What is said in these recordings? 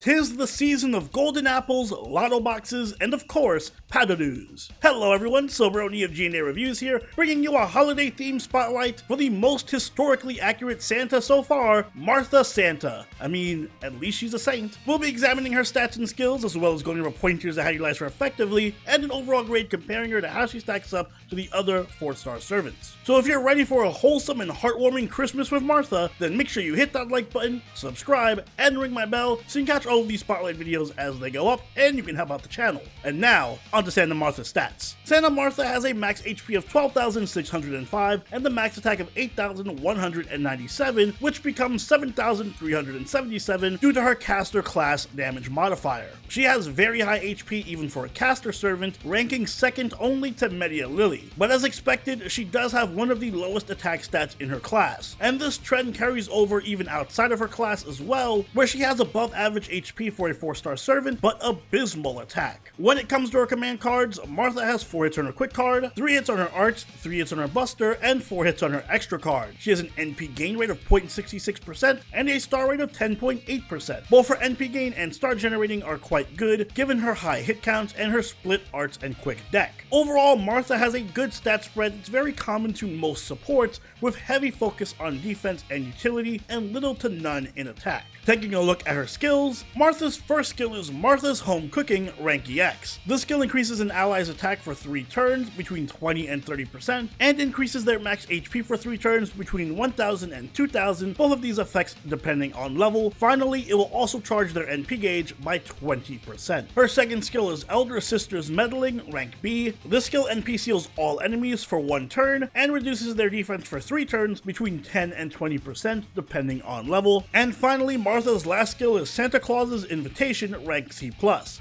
'Tis the season of golden apples, lotto boxes, and of course, padadoos. Hello everyone, Soberoni of G&A Reviews here, bringing you a holiday-themed spotlight for the most historically accurate Santa so far, Martha Santa. I mean, at least she's a saint. We'll be examining her stats and skills, as well as going over pointers on how to utilize her effectively, and an overall grade comparing her to how she stacks up to the other 4-star servants. So if you're ready for a wholesome and heartwarming Christmas with Martha, then make sure you hit that like button, subscribe, and ring my bell so you can catch all of these spotlight videos as they go up, and you can help out the channel. And now, onto Santa Martha stats. Santa Martha has a max HP of 12,605 and the max attack of 8,197, which becomes 7,377 due to her caster class damage modifier. She has very high HP even for a caster servant, ranking second only to Media Lily. But as expected, she does have one of the lowest attack stats in her class, and this trend carries over even outside of her class as well, where she has above average HP for a 4-star servant, but abysmal attack. When it comes to her command cards, Martha has 4 hits on her quick card, 3 hits on her arts, 3 hits on her buster, and 4 hits on her extra card. She has an NP gain rate of 0.66% and a star rate of 10.8%. Both her NP gain and star generating are quite good, given her high hit counts and her split arts and quick deck. Overall, Martha has a good stat spread that's very common to most supports, with heavy focus on defense and utility and little to none in attack. Taking a look at her skills, Martha's first skill is Martha's Home Cooking, rank EX. This skill increases an ally's attack for 3 turns between 20 and 30%, and increases their max HP for 3 turns between 1,000 and 2,000, both of these effects depending on level. Finally, it will also charge their NP gauge by 20%. Her second skill is Elder Sister's Meddling, rank B. This skill NP seals all enemies for 1 turn, and reduces their defense for 3 turns between 10 and 20% depending on level. And finally, Martha's last skill is Santa Claus's Invitation, rank C+.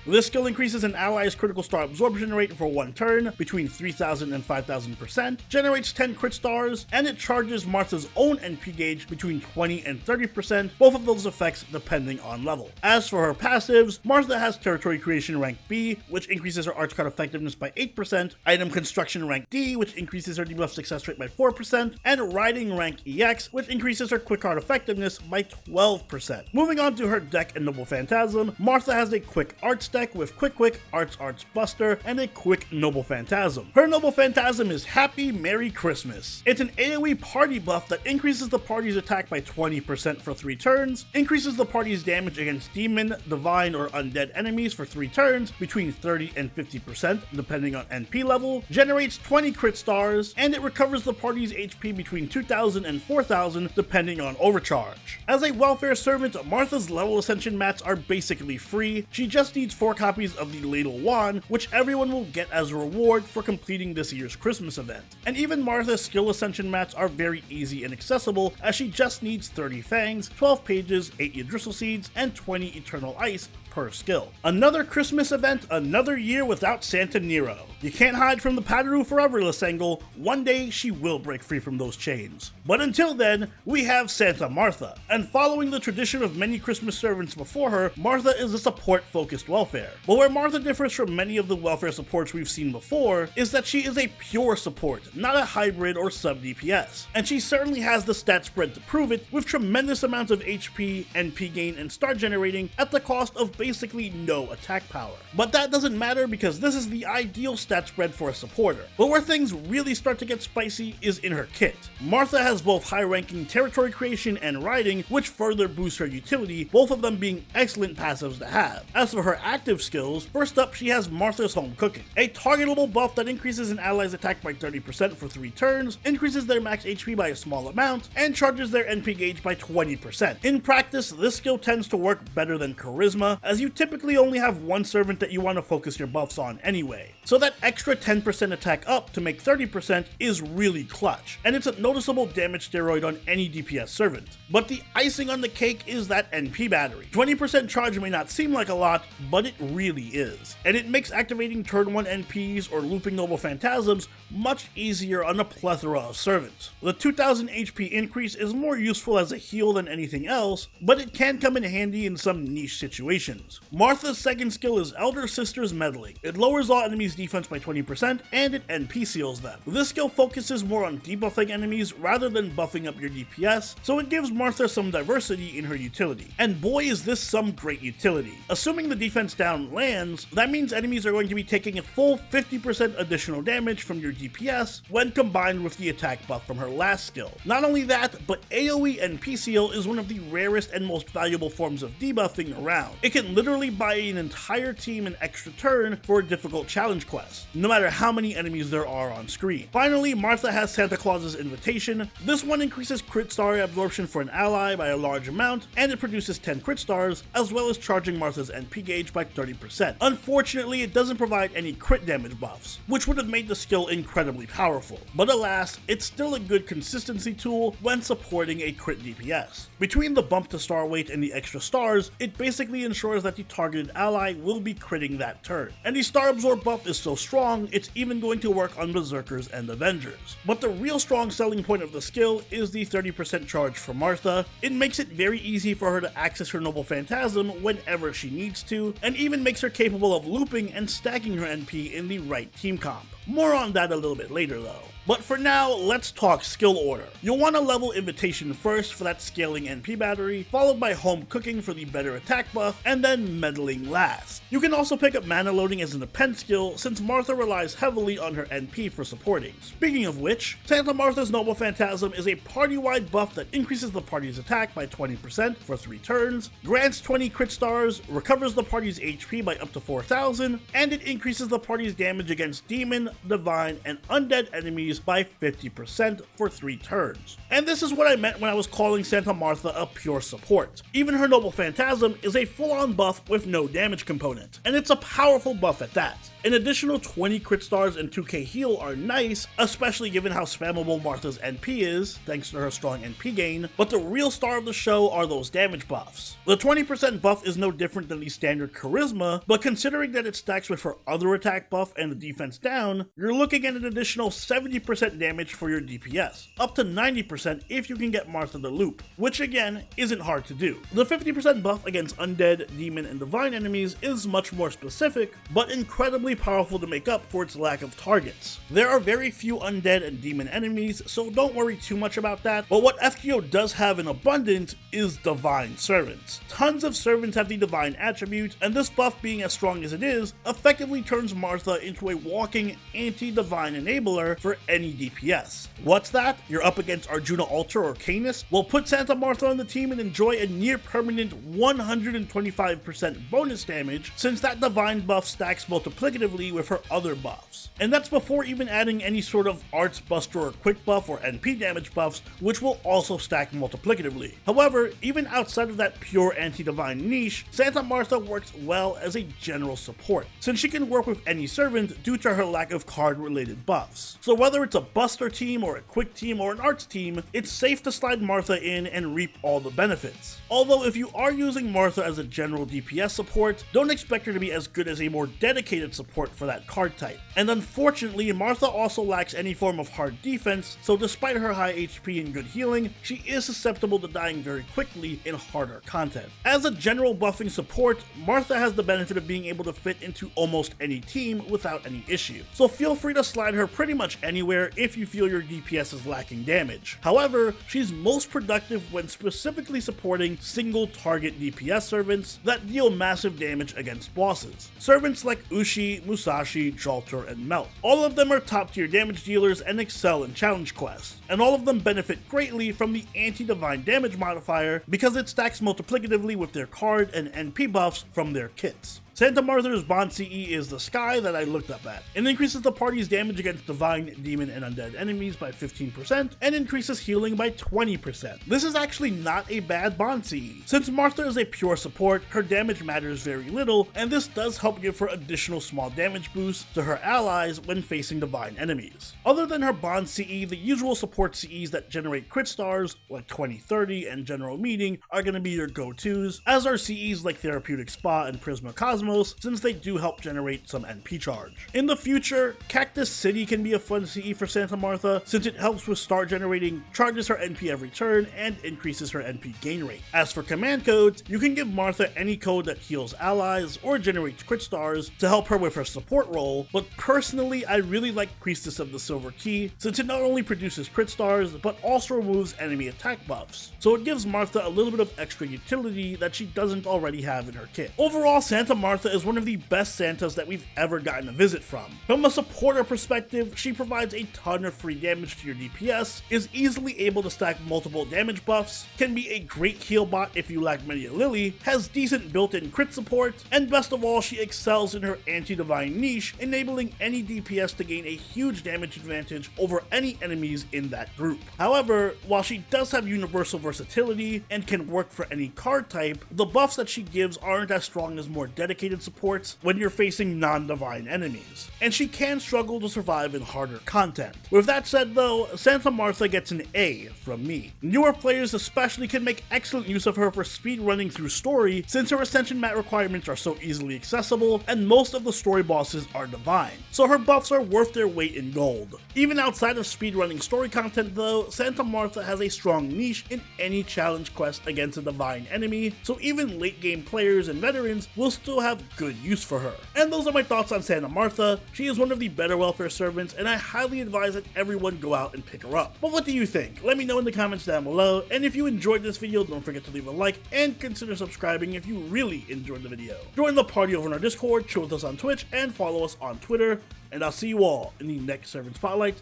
This skill increases an ally's critical star absorption rate for 1 turn between 3,000 and 5,000%, generates 10 crit stars, and it charges Martha's own NP gauge between 20 and 30%, both of those effects depending on level. As for her passives, Martha has Territory Creation, rank B, which increases her arch card effectiveness by 8%, Item Construction, rank D, which increases her debuff success rate by 4%, and Riding, rank EX, which increases her quick card effectiveness by 12%. Moving on to her deck and Noble Phantasm, Martha has a quick arts deck with Quick, Arts Buster, and a quick Noble Phantasm. Her Noble Phantasm is Happy Merry Christmas. It's an AoE party buff that increases the party's attack by 20% for 3 turns, increases the party's damage against demon, divine, or undead enemies for 3 turns between 30 and 50% depending on NP level, generates 20 crit stars, and it recovers the party's HP between 2,000 and 4,000 depending on overcharge. As a welfare servant, Martha's level ascension mats are basically free. She just needs 4 copies of the Ladle Wand, which everyone will get as a reward for completing this year's Christmas event. And even Martha's skill ascension mats are very easy and accessible, as she just needs 30 fangs, 12 pages, 8 Yggdrasil seeds, and 20 eternal ice per skill. Another Christmas event, another year without Santa Nero. You can't hide from the Padadoo forever, Lisangle. One day she will break free from those chains. But until then, we have Santa Martha. And following the tradition of many Christmas servants before her, Martha is a support-focused welfare. But where Martha differs from many of the welfare supports we've seen before is that she is a pure support, not a hybrid or sub-DPS. And she certainly has the stat spread to prove it, with tremendous amounts of HP, NP gain, and star generating at the cost of basically no attack power. But that doesn't matter because this is the ideal stat spread for a supporter. But where things really start to get spicy is in her kit. Martha has both high-ranking Territory Creation and Riding, which further boost her utility, both of them being excellent passives to have. As for her active skills, first up she has Martha's Home Cooking, a targetable buff that increases an ally's attack by 30% for 3 turns, increases their max HP by a small amount, and charges their NP gauge by 20%. In practice, this skill tends to work better than Charisma, as you typically only have 1 servant that you want to focus your buffs on anyway. So that extra 10% attack up to make 30% is really clutch, and it's a noticeable damage steroid on any DPS servant. But the icing on the cake is that NP battery. 20% charge may not seem like a lot, but it really is. And it makes activating turn 1 NPs or looping Noble Phantasms much easier on a plethora of servants. The 2000 HP increase is more useful as a heal than anything else, but it can come in handy in some niche situations. Martha's second skill is Elder Sister's Meddling. It lowers all enemies' defense by 20% and it NP seals them. This skill focuses more on debuffing enemies rather than buffing up your DPS, so it gives Martha some diversity in her utility. And boy is this some great utility. Assuming the defense down lands, that means enemies are going to be taking a full 50% additional damage from your DPS when combined with the attack buff from her last skill. Not only that, but AoE and PCO is one of the rarest and most valuable forms of debuffing around. It can literally buy an entire team an extra turn for a difficult challenge quest, no matter how many enemies there are on screen. Finally, Martha has Santa Claus's Invitation. This one increases crit star absorption for an ally by a large amount, and it produces 10 crit stars, as well as charging Martha's NP gauge by 30%. Unfortunately, it doesn't provide any crit damage buffs, which would have made the skill incredibly powerful. But alas, it's still a good consistency tool when supporting a crit DPS. Between the bump to star weight and the extra stars, it basically ensures that the targeted ally will be critting that turn. And the star absorb buff is so strong, it's even going to work on Berserkers and Avengers. But the real strong selling point of the skill is the 30% charge for Martha. It makes it very easy for her to access her Noble Phantasm whenever she needs to, and even makes her capable of looping and stacking her NP in the right team comp. More on that a little bit later though. But for now, let's talk skill order. You'll want to level Invitation first for that scaling NP battery, followed by Home Cooking for the better attack buff, and then Meddling last. You can also pick up Mana Loading as an append skill, since Martha relies heavily on her NP for supporting. Speaking of which, Santa Martha's Noble Phantasm is a party-wide buff that increases the party's attack by 20% for 3 turns, grants 20 crit stars, recovers the party's HP by up to 4,000, and it increases the party's damage against demon, divine, and undead enemies by 50% for 3 turns. And this is what I meant when I was calling Santa Martha a pure support. Even her Noble Phantasm is a full-on buff with no damage component, and it's a powerful buff at that. An additional 20 crit stars and 2k heal are nice, especially given how spammable Martha's NP is, thanks to her strong NP gain, but the real star of the show are those damage buffs. The 20% buff is no different than the standard Charisma, but considering that it stacks with her other attack buff and the defense down, you're looking at an additional 70% damage for your DPS, up to 90% if you can get Martha to loop, which again, isn't hard to do. The 50% buff against undead, demon, and divine enemies is much more specific, but incredibly powerful to make up for its lack of targets. There are very few undead and demon enemies, so don't worry too much about that, but what FGO does have in abundance is divine servants. Tons of servants have the divine attribute, and this buff being as strong as it is, effectively turns Martha into a walking anti-divine enabler for any DPS. What's that? You're up against Arjuna Altar or Canis? Well, put Santa Martha on the team and enjoy a near permanent 125% bonus damage, since that divine buff stacks multiplicatively with her other buffs. And that's before even adding any sort of Arts Buster or Quick buff or NP damage buffs, which will also stack multiplicatively. However, even outside of that pure anti-divine niche, Santa Martha works well as a general support, since she can work with any servant due to her lack of card-related buffs. So whether it's a Buster team or a Quick team or an Arts team, it's safe to slide Martha in and reap all the benefits. Although if you are using Martha as a general DPS support, don't expect her to be as good as a more dedicated support for that card type. And unfortunately, Martha also lacks any form of hard defense, so despite her high HP and good healing, she is susceptible to dying very quickly in harder content. As a general buffing support, Martha has the benefit of being able to fit into almost any team without any issue, so feel free to slide her pretty much anywhere if you feel your DPS is lacking damage. However, she's most productive when specifically supporting single target DPS servants that deal massive damage against bosses. Servants like Ushi, Musashi, Jalter, and Melt. All of them are top tier damage dealers and excel in challenge quests, and all of them benefit greatly from the anti-divine damage modifier because it stacks multiplicatively with their card and NP buffs from their kits. Santa Martha's Bond CE is the Sky that I looked up at. It increases the party's damage against divine, demon, and undead enemies by 15% and increases healing by 20%. This is actually not a bad Bond CE. Since Martha is a pure support, her damage matters very little, and this does help give her additional small damage boosts to her allies when facing divine enemies. Other than her Bond CE, the usual support CEs that generate crit stars, like 2030 and General Meeting, are going to be your go-tos, as are CEs like Therapeutic Spa and Prisma Cosmos Cosmos, since they do help generate some NP charge. In the future, Cactus City can be a fun CE for Santa Martha, since it helps with star generating, charges her NP every turn, and increases her NP gain rate. As for command codes, you can give Martha any code that heals allies or generates crit stars to help her with her support role, but personally I really like Priestess of the Silver Key, since it not only produces crit stars, but also removes enemy attack buffs, so it gives Martha a little bit of extra utility that she doesn't already have in her kit. Overall, Santa Martha is one of the best Santas that we've ever gotten a visit from. From a supporter perspective, she provides a ton of free damage to your DPS, is easily able to stack multiple damage buffs, can be a great heal bot if you lack many a Lily, has decent built-in crit support, and best of all, she excels in her anti-divine niche, enabling any DPS to gain a huge damage advantage over any enemies in that group. However, while she does have universal versatility and can work for any card type, the buffs that she gives aren't as strong as more dedicated supports when you're facing non-divine enemies, and she can struggle to survive in harder content. With that said though, Santa Martha gets an A from me. Newer players especially can make excellent use of her for speed running through story, since her Ascension mat requirements are so easily accessible and most of the story bosses are divine, so her buffs are worth their weight in gold. Even outside of speedrunning story content though, Santa Martha has a strong niche in any challenge quest against a divine enemy, so even late game players and veterans will still have good use for her. And those are my thoughts on Santa Martha. She is one of the better welfare servants, and I highly advise that everyone go out and pick her up. But what do you think? Let me know in the comments down below, and if you enjoyed this video, don't forget to leave a like and consider subscribing if you really enjoyed the video. Join the party over on our Discord, chill with us on Twitch, and follow us on Twitter, and I'll see you all in the next Servant Spotlight.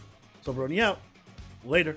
Soberoni out. Later.